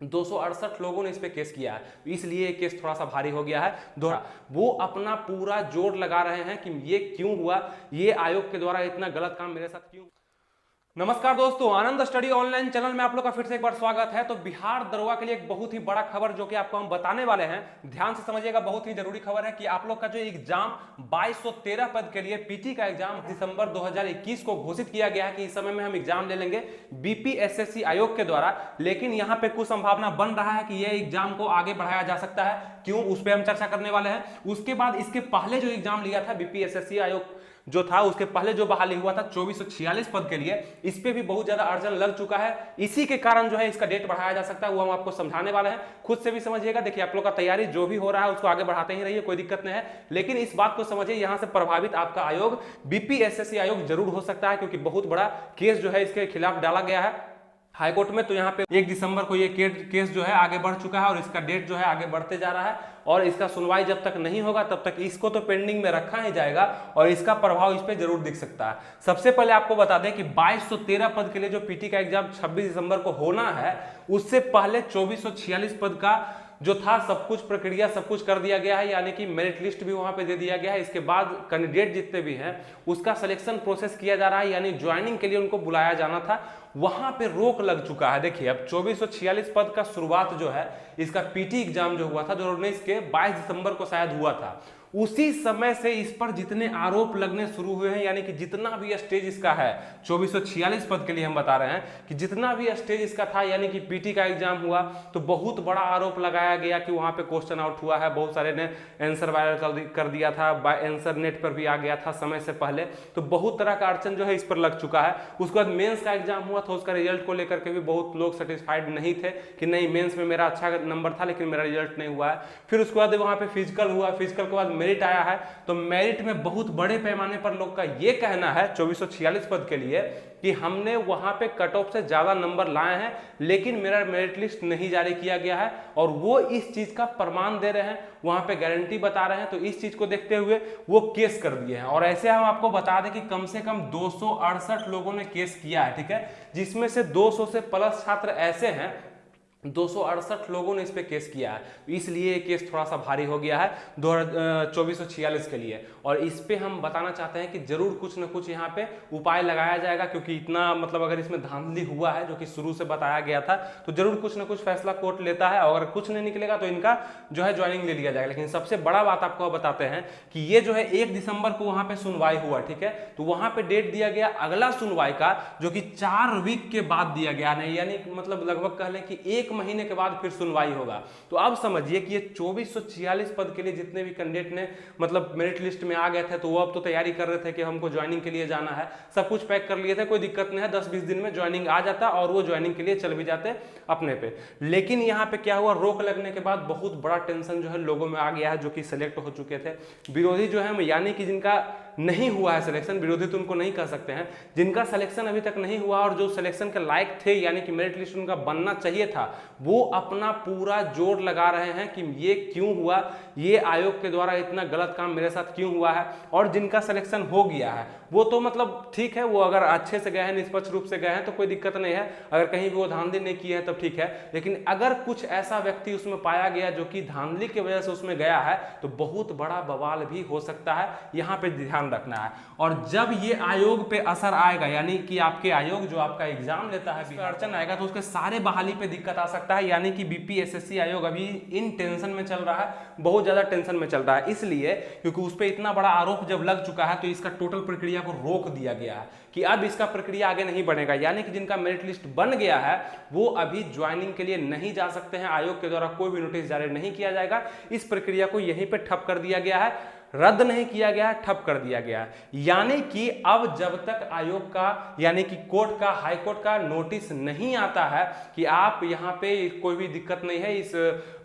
268 लोगों ने इस पे केस किया है, इसलिए ये केस थोड़ा सा भारी हो गया है। वो अपना पूरा जोर लगा रहे हैं कि ये क्यों हुआ, ये आयोग के द्वारा इतना गलत काम मेरे साथ क्यों। नमस्कार दोस्तों, आनंद स्टडी ऑनलाइन चैनल में आप लोग का फिर से एक बार स्वागत है। तो बिहार दरोगा के लिए एक बहुत ही बड़ा खबर जो कि आपको हम बताने वाले हैं, ध्यान से समझिएगा, बहुत ही जरूरी खबर है कि आप लोग का जो एग्जाम 2213 पद के लिए पीटी का एग्जाम दिसंबर 2021 को घोषित किया गया है कि इस समय में हम एग्जाम ले लेंगे बीपीएसएससी आयोग के द्वारा। लेकिन यहाँ पे कुछ संभावना बन रहा है कि यह एग्जाम को आगे बढ़ाया जा सकता है, क्यों, उस पर हम चर्चा करने वाले हैं। उसके बाद इसके पहले जो एग्जाम लिया था बीपीएसएससी आयोग जो था, उसके पहले जो बहाली हुआ था 2446 पद के लिए, इस पे भी बहुत ज्यादा अर्जन लग चुका है। इसी के कारण जो है इसका डेट बढ़ाया जा सकता है, वो हम आपको समझाने वाले हैं। खुद से भी समझिएगा, देखिए आप लोग का तैयारी जो भी हो रहा है उसको आगे बढ़ाते ही रहिए, कोई दिक्कत नहीं है। लेकिन इस बात को समझिए, यहां से प्रभावित आपका आयोग बीपीएसएससी आयोग जरूर हो सकता है, क्योंकि बहुत बड़ा केस जो है इसके खिलाफ डाला गया है हाईकोर्ट में। तो यहाँ पे 1 दिसंबर को ये केस जो है आगे बढ़ चुका है और इसका डेट जो है आगे बढ़ते जा रहा है, और इसका सुनवाई जब तक नहीं होगा तब तक इसको तो पेंडिंग में रखा ही जाएगा और इसका प्रभाव इस पे जरूर दिख सकता है। सबसे पहले आपको बता दें कि 2213 पद के लिए जो पीटी का एग्जाम 26 दिसंबर को होना है, उससे पहले 2446 पद का जो था सब कुछ प्रक्रिया सब कुछ कर दिया गया है, यानी कि मेरिट लिस्ट भी वहां पे दे दिया गया है। इसके बाद कैंडिडेट जितने भी हैं उसका सिलेक्शन प्रोसेस किया जा रहा है, यानी ज्वाइनिंग के लिए उनको बुलाया जाना था, वहां पे रोक लग चुका है। देखिए अब 2446 पद का शुरुआत जो है इसका पीटी एग्जाम जो हुआ था 2019 के 22 दिसंबर को शायद हुआ था, उसी समय से इस पर जितने आरोप लगने शुरू हुए हैं, यानी कि जितना भी स्टेज इसका है 2446 पद के लिए हम बता रहे हैं कि जितना भी स्टेज इसका था, यानी कि पीटी का एग्जाम हुआ तो बहुत बड़ा आरोप लगाया गया कि वहां पे क्वेश्चन आउट हुआ है, बहुत सारे ने आंसर वायरल कर दिया था, आंसर नेट पर भी आ गया था समय से पहले, तो बहुत तरह का अड़चन जो है इस पर लग चुका है। उसके बाद मेंस का एग्जाम हुआ था, उसका रिजल्ट को लेकर के भी बहुत लोग सेटिस्फाइड नहीं थे कि नहीं मेंस में मेरा अच्छा नंबर था लेकिन मेरा रिजल्ट नहीं हुआ है। फिर उसके बाद वहां पे फिजिकल हुआ, फिजिकल के बाद मेरिट आया है, तो मेरिट में बहुत बड़े पैमाने पर लोग का यह कहना है 2446 पद के लिए कि हमने वहां पे कट ऑफ से ज्यादा नंबर लाए हैं लेकिन मेरा मेरिट लिस्ट नहीं जारी किया गया है, और वो इस चीज का प्रमाण दे रहे हैं, वहां पे गारंटी बता रहे हैं। तो इस चीज को देखते हुए वो केस कर दिए हैं, और ऐसे हम आपको बता दें कि कम से कम 268 लोगों ने केस किया है, ठीक है, जिसमें से 200 से प्लस छात्र ऐसे हैं, 268 लोगों ने इस पे केस किया है, इसलिए केस थोड़ा सा भारी हो गया है 2446 के लिए। और इस पे हम बताना चाहते हैं कि जरूर कुछ ना कुछ यहाँ पे उपाय लगाया जाएगा, क्योंकि इतना मतलब अगर इसमें धांधली हुआ है जो कि शुरू से बताया गया था, तो जरूर कुछ ना कुछ फैसला कोर्ट लेता है, और अगर कुछ नहीं निकलेगा तो इनका जो है ज्वाइनिंग ले लिया जाएगा। लेकिन सबसे बड़ा बात आपको बताते हैं कि ये जो है 1 दिसंबर को वहां पे सुनवाई हुआ, ठीक है, तो वहां पे डेट दिया गया अगला सुनवाई का, जो कि 4 वीक के बाद दिया गया, नहीं यानी मतलब लगभग कह लें कि 1 महीने के बाद फिर सुनवाई होगा। तो अब समझिए कि ये 2446 पद के लिए जितने भी कैंडिडेट ने मतलब मेरिट लिस्ट में आ गए थे, तो वो अब तो तैयारी कर रहे थे कि हमको ज्वाइनिंग के लिए जाना है, सब कुछ पैक कर लिए थे, कोई दिक्कत नहीं है, 10-20 दिन में ज्वाइनिंग आ जाता और वो ज्वाइनिंग के लिए चल भी जाते अपने पे। लेकिन यहाँ पे क्या हुआ, रोक लगने के बाद बहुत बड़ा टेंशन जो है लोगों में आ गया है, जो कि सिलेक्ट हो चुके थे विरोधी जो है, यानी कि जिनका नहीं हुआ है सिलेक्शन, विरोधी तो उनको नहीं कह सकते हैं, जिनका सिलेक्शन अभी तक नहीं हुआ और जो सिलेक्शन के लायक थे, यानी कि मेरिट लिस्ट उनका बनना चाहिए था, वो अपना पूरा जोर लगा रहे हैं कि ये क्यों हुआ, ये आयोग के द्वारा इतना गलत काम मेरे साथ क्यों हुआ है। और जिनका सिलेक्शन हो गया है वो तो मतलब ठीक है, वो अगर अच्छे से गए हैं, निष्पक्ष रूप से गए हैं तो कोई दिक्कत नहीं है, अगर कहीं भी वो धांधली नहीं की है तब ठीक है। लेकिन अगर कुछ ऐसा व्यक्ति उसमें पाया गया जो कि धांधली की वजह से उसमें गया है, तो बहुत बड़ा बवाल भी हो सकता है, यहाँ पे ध्यान रखना है। और जब ये आयोग पे असर आएगा, यानी कि आपके आयोग जो आपका एग्जाम लेता है, अड़चन आएगा तो उसके सारे बहाली पे दिक्कत आ सकता है, यानी कि बीपीएसएससी आयोग अभी इन टेंशन में चल रहा है, बहुत ज्यादा टेंशन में चल रहा है, इसलिए क्योंकि उस पर इतना बड़ा आरोप जब लग चुका है तो इसका टोटल प्रक्रिया को रोक दिया गया है कि अब इसका प्रक्रिया आगे नहीं बढ़ेगा, यानी कि जिनका मेरिट लिस्ट बन गया है वो अभी ज्वाइनिंग के लिए नहीं जा सकते हैं, आयोग के द्वारा कोई भी नोटिस जारी नहीं किया जाएगा, इस प्रक्रिया को यहीं पे ठप कर दिया गया है, रद्द नहीं किया गया है, ठप कर दिया गया है। यानी कि अब जब तक आयोग का यानी कि कोर्ट का, हाई कोर्ट का नोटिस नहीं आता है कि आप यहाँ पे कोई भी दिक्कत नहीं है, इस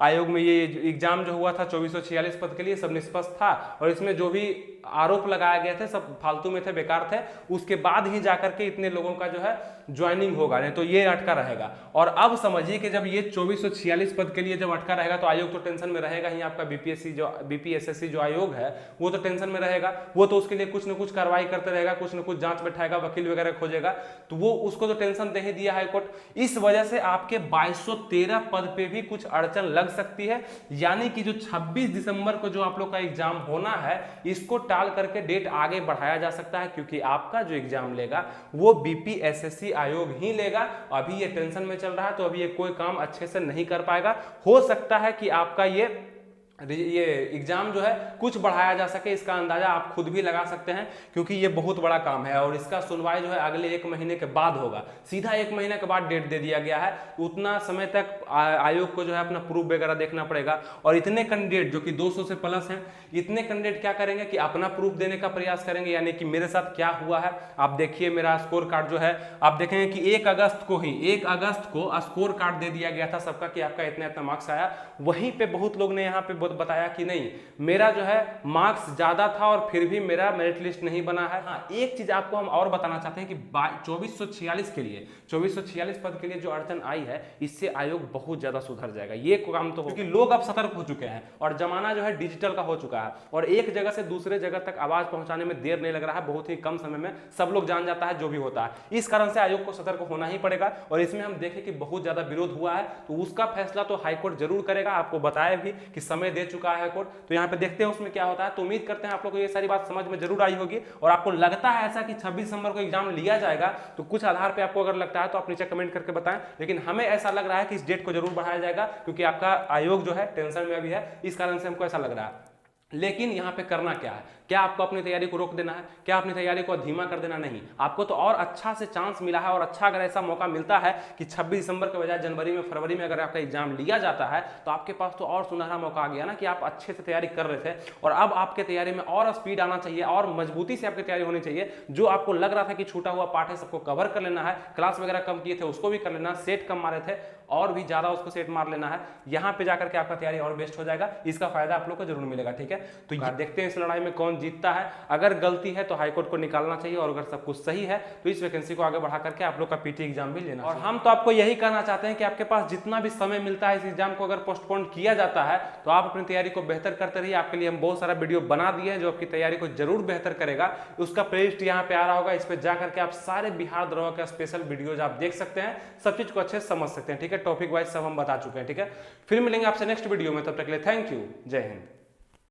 आयोग में ये एग्जाम जो हुआ था 2446 पद के लिए सब निष्पक्ष था और इसमें जो भी आरोप लगाए गए थे सब फालतू में थे, बेकार थे, उसके बाद ही जाकर के इतने लोगों का जो है ज्वाइनिंग होगा, नहीं तो ये अटका रहेगा। और अब समझिए कि जब ये 2446 पद के लिए जब अटका रहेगा तो आयोग तो टेंशन में रहेगा ही। आपका बीपीएसएससी जो आयोग है वो तो टेंशन में रहेगा, वो तो उसके लिए कुछ न कुछ कार्रवाई करते रहेगा, कुछ न कुछ जांच बैठाएगा, वकील वगैरह खोजेगा, तो वो उसको तो टेंशन दे ही दिया हाईकोर्ट। इस वजह से आपके 2213 पद पे भी कुछ अड़चन लग सकती है। यानी कि जो 26 दिसंबर को जो आप लोग का एग्जाम होना है, इसको टाल करके डेट आगे बढ़ाया जा सकता है, क्योंकि आपका जो एग्जाम लेगा वो बीपीएसएससी आयोग ही लेगा। अभी ये टेंशन में चल रहा है, तो अभी ये कोई काम अच्छे से नहीं कर पाएगा। हो सकता है कि आपका ये एग्जाम जो है कुछ बढ़ाया जा सके, इसका अंदाजा आप खुद भी लगा सकते हैं, क्योंकि ये बहुत बड़ा काम है। और इसका सुनवाई जो है अगले 1 महीने के बाद होगा, सीधा 1 महीने के बाद डेट दे दिया गया है। उतना समय तक आयोग को जो है अपना प्रूफ वगैरह देखना पड़ेगा। और इतने कैंडिडेट जो कि 200 से प्लस हैं, इतने कैंडिडेट क्या करेंगे कि अपना प्रूफ देने का प्रयास करेंगे, यानी कि मेरे साथ क्या हुआ है। आप देखिए मेरा स्कोर कार्ड जो है, आप देखेंगे कि 1 अगस्त को स्कोर कार्ड दे दिया गया था सबका कि आपका इतना इतना मार्क्स आया। वहीं पे बहुत लोग ने यहाँ पे बताया कि नहीं, मेरा जो है मार्क्स ज्यादा था और फिर भी मेरा मेरिट लिस्ट नहीं बना है। हाँ, एक चीज आपको हम और बताना चाहते हैं कि 2446 पद के लिए जो अड़चन आई है, इससे आयोग बहुत ज्यादा सुधर जाएगा। ये काम तो क्योंकि लोग अब सतर्क हो चुके हैं और जमाना जो है डिजिटल का हो चुका है, और एक जगह से दूसरे जगह तक आवाज पहुंचाने में देर नहीं लग रहा है, बहुत ही कम समय में सब लोग जान जाता है जो भी होता है। इस कारण से आयोग को सतर्क होना ही पड़ेगा। और इसमें हम देखें कि बहुत ज्यादा विरोध हुआ है, तो उसका फैसला तो हाईकोर्ट जरूर करेगा। आपको बताया भी कि समय दे चुका है कोर्ट, तो यहाँ पे देखते हैं उसमें क्या होता है। तो उम्मीद करते हैं आप लोग को ये सारी बात समझ में जरूर आई होगी। और आपको लगता है ऐसा कि 26 दिसंबर को एग्जाम लिया जाएगा, तो कुछ आधार पे आपको अगर लगता है तो आप नीचे कमेंट करके बताएं। लेकिन हमें ऐसा लग रहा है कि इस डेट को जरूर बढ़ाया जाएगा, क्योंकि आपका आयोग जो है टेंशन में अभी है, इस कारण से हमको ऐसा लग रहा है। लेकिन यहाँ पे करना क्या है? क्या आपको अपनी तैयारी को रोक देना है? क्या अपनी तैयारी को धीमा कर देना? नहीं, आपको तो और अच्छा से चांस मिला है। और अच्छा अगर ऐसा मौका मिलता है कि 26 दिसंबर के बजाय जनवरी में, फरवरी में अगर आपका एग्जाम लिया जाता है, तो आपके पास तो और सुनहरा मौका आ गया ना कि आप अच्छे से तैयारी कर रहे थे, और अब आपके तैयारी में और स्पीड आना चाहिए और मजबूती से आपकी तैयारी होनी चाहिए। जो आपको लग रहा था कि छूटा हुआ पार्ट है सबको कवर कर लेना है, क्लास वगैरह कम किए थे उसको भी कर लेना, सेट कम मारे थे और भी ज्यादा उसको सेट मार लेना है। यहाँ पे जाकर के आपका तैयारी और बेस्ट हो जाएगा। इसका फायदा आप लोग को जरूर मिलेगा। ठीक है, तो देखते हैं इस लड़ाई में कौन जीतता है। अगर गलती है तो हाईकोर्ट को निकालना चाहिए, और अगर सब कुछ सही है तो इस वैकेंसी को आगे बढ़ा करके आप लोग का पीटी एग्जाम भी लेना। और हम तो आपको यही कहना चाहते हैं कि आपके पास जितना भी समय मिलता है, इस एग्जाम को अगर पोस्टपोन किया जाता है तो आप अपनी तैयारी को बेहतर करते रहिए। आपके लिए हम बहुत सारा वीडियो बना दिए हैं जो आपकी तैयारी को जरूर बेहतर करेगा। उसका प्लेलिस्ट यहाँ पे आ रहा होगा, इस पे जाकर के आप सारे बिहार दरोगा के स्पेशल वीडियोज आप देख सकते हैं, सब चीज को अच्छे से समझ सकते हैं। ठीक है, टॉपिक वाइज सब हम बता चुके हैं। ठीक है, फिर मिलेंगे आपसे नेक्स्ट वीडियो में, तब तक के लिए थैंक यू, जय हिंद।